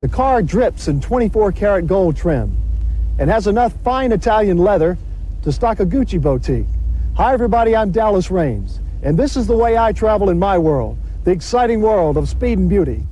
The car drips in 24-karat gold trim and has enough fine Italian leather to stock a Gucci boutique. Hi, everybody, I'm Dallas Raines, and this is the way I travel in my world, the exciting world of speed and beauty.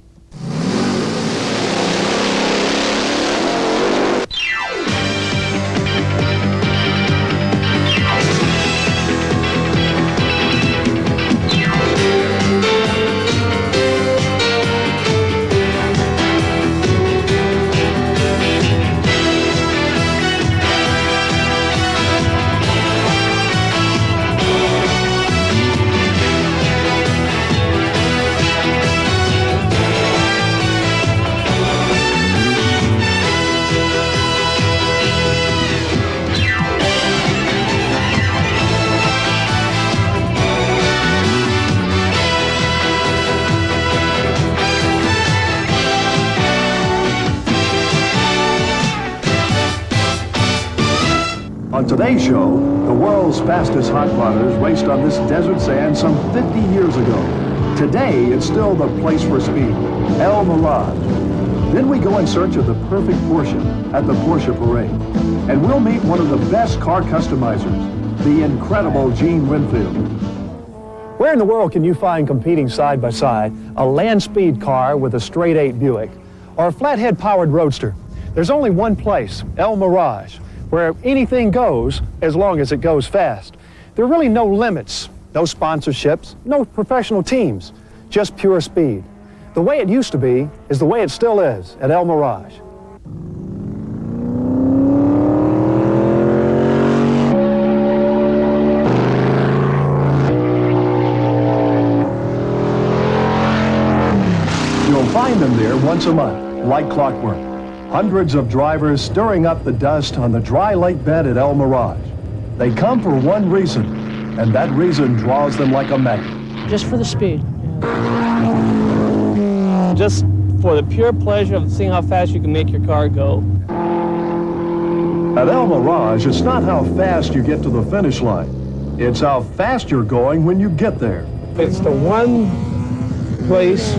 On today's show, the world's fastest hot rodders raced on this desert sand some 50 years ago. Today, it's still the place for speed, El Mirage. Then we go in search of the perfect Porsche at the Porsche Parade. And we'll meet one of the best car customizers, the incredible Gene Winfield. Where in the world can you find competing side by side a land speed car with a straight 8 Buick or a flathead powered roadster? There's only one place, El Mirage, where anything goes as long as it goes fast. There are really no limits, no sponsorships, no professional teams, just pure speed. The way it used to be is the way it still is at El Mirage. You'll find them there once a month, like clockwork. Hundreds of drivers stirring up the dust on the dry lake bed at El Mirage. They come for one reason, and that reason draws them like a magnet. Just for the speed. Just for the pure pleasure of seeing how fast you can make your car go. At El Mirage, it's not how fast you get to the finish line. It's how fast you're going when you get there. It's the one place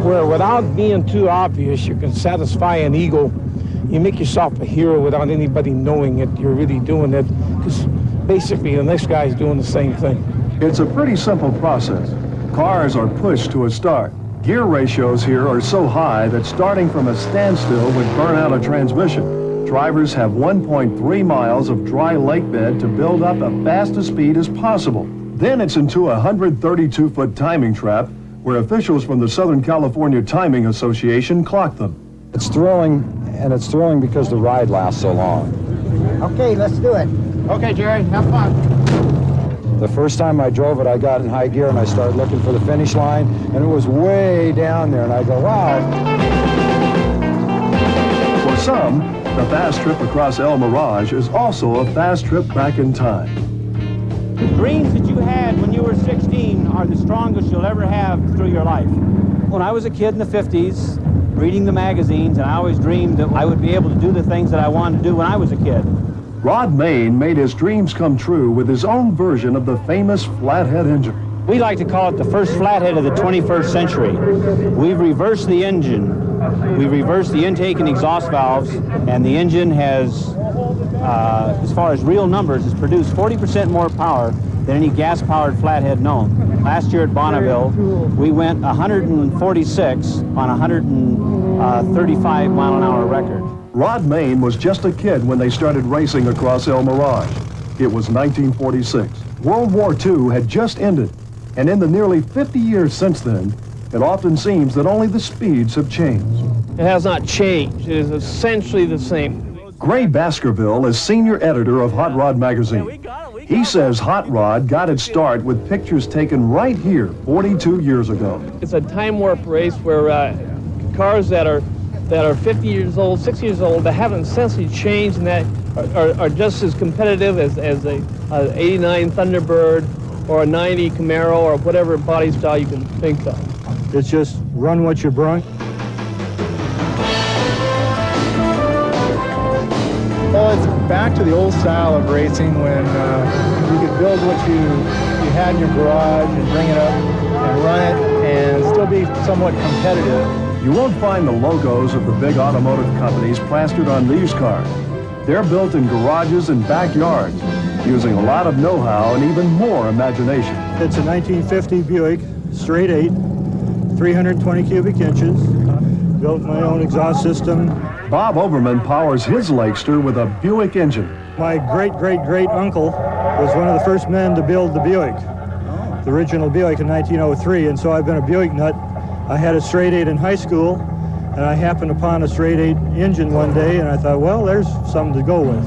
where without being too obvious, you can satisfy an ego. You make yourself a hero without anybody knowing it. You're really doing it because basically the next guy's doing the same thing. It's a pretty simple process. Cars are pushed to a start. Gear ratios here are so high that starting from a standstill would burn out a transmission. Drivers have 1.3 miles of dry lake bed to build up as fast a speed as possible. Then it's into a 132-foot timing trap where officials from the Southern California Timing Association clock them. It's thrilling, and it's thrilling because the ride lasts so long. Okay, let's do it. Okay, Jerry, have fun. The first time I drove it, I got in high gear and I started looking for the finish line, and it was way down there, and I go, wow. For some, the fast trip across El Mirage is also a fast trip back in time. The dreams that you had when you were 16 are the strongest you'll ever have through your life. When I was a kid in the 50s, reading the magazines, and I always dreamed that I would be able to do the things that I wanted to do when I was a kid. Rod Main made his dreams come true with his own version of the famous flathead engine. We like to call it the first flathead of the 21st century. We've reversed the engine. We've reversed the intake and exhaust valves, and the engine has, as far as real numbers, has produced 40% more power than any gas-powered flathead known. Last year at Bonneville, we went 146 on a 135 mile an hour record. Rod Main was just a kid when they started racing across El Mirage. It was 1946. World War II had just ended, and in the nearly 50 years since then, it often seems that only the speeds have changed. It has not changed. It is essentially the same. Gray Baskerville is senior editor of Hot Rod magazine. He says Hot Rod got its start with pictures taken right here 42 years ago. It's a time warp race where cars that are 50 years old, 60 years old, that haven't essentially changed and that are just as competitive as a 89 Thunderbird or a 90 Camaro or whatever body style you can think of. It's just run what you bring. Well, it's back to the old style of racing when you could build what you had in your garage and bring it up and run it and still be somewhat competitive. You won't find the logos of the big automotive companies plastered on these cars. They're built in garages and backyards, using a lot of know-how and even more imagination. It's a 1950 Buick, straight 8, 320 cubic inches. Built my own exhaust system. Bob Opperman powers his Lakester with a Buick engine. My great-great-great uncle was one of the first men to build the Buick, the original Buick in 1903, and so I've been a Buick nut. I had a straight 8 in high school, and I happened upon a straight 8 engine one day, and I thought, well, there's something to go with.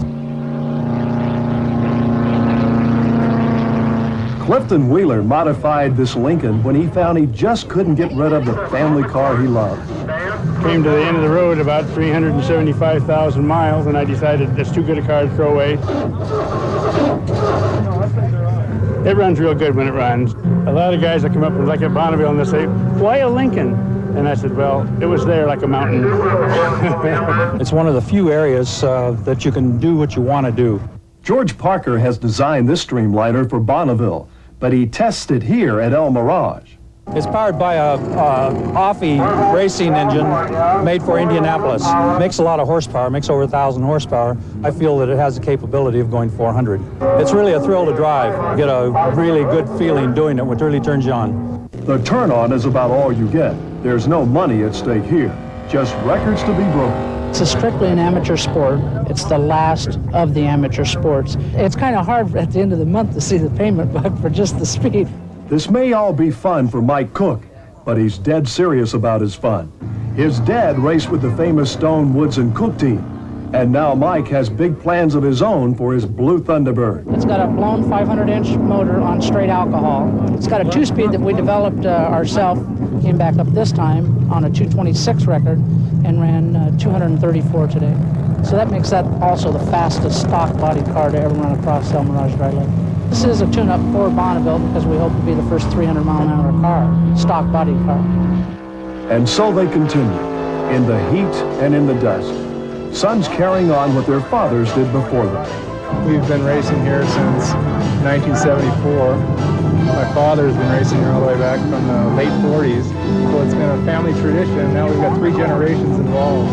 Clifton Wheeler modified this Lincoln when he found he just couldn't get rid of the family car he loved. Came to the end of the road about 375,000 miles, and I decided that's too good a car to throw away. It runs real good when it runs. A lot of guys that come up like at Bonneville and they say, why a Lincoln? And I said, well, it was there like a mountain. It's one of the few areas that you can do what you want to do. George Parker has designed this streamliner for Bonneville, but he tests it here at El Mirage. It's powered by a Offie racing engine made for Indianapolis. Makes a lot of horsepower, makes over 1,000 horsepower. I feel that it has the capability of going 400. It's really a thrill to drive. You get a really good feeling doing it, which really turns you on. The turn-on is about all you get. There's no money at stake here, just records to be broken. It's strictly an amateur sport. It's the last of the amateur sports. It's kind of hard at the end of the month to see the payment book for just the speed. This may all be fun for Mike Cook, but he's dead serious about his fun. His dad raced with the famous Stone, Woods, and Cook team, and now Mike has big plans of his own for his Blue Thunderbird. It's got a blown 500-inch motor on straight alcohol. It's got a 2-speed that we developed ourselves. Came back up this time on a 226 record and ran 234 today. So that makes that also the fastest stock body car to ever run across El Mirage Dry Lake. This is a tune-up for Bonneville because we hope to be the first 300-mile-an-hour car, stock body car. And so they continue, in the heat and in the dust. Sons carrying on what their fathers did before them. We've been racing here since 1974. My father's been racing here all the way back from the late 40s. So it's been a family tradition. Now we've got 3 generations involved.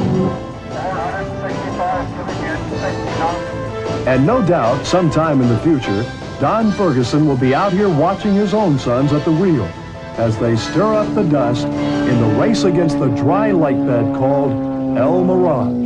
And no doubt, sometime in the future, Don Ferguson will be out here watching his own sons at the wheel as they stir up the dust in the race against the dry lake bed called El Mirage.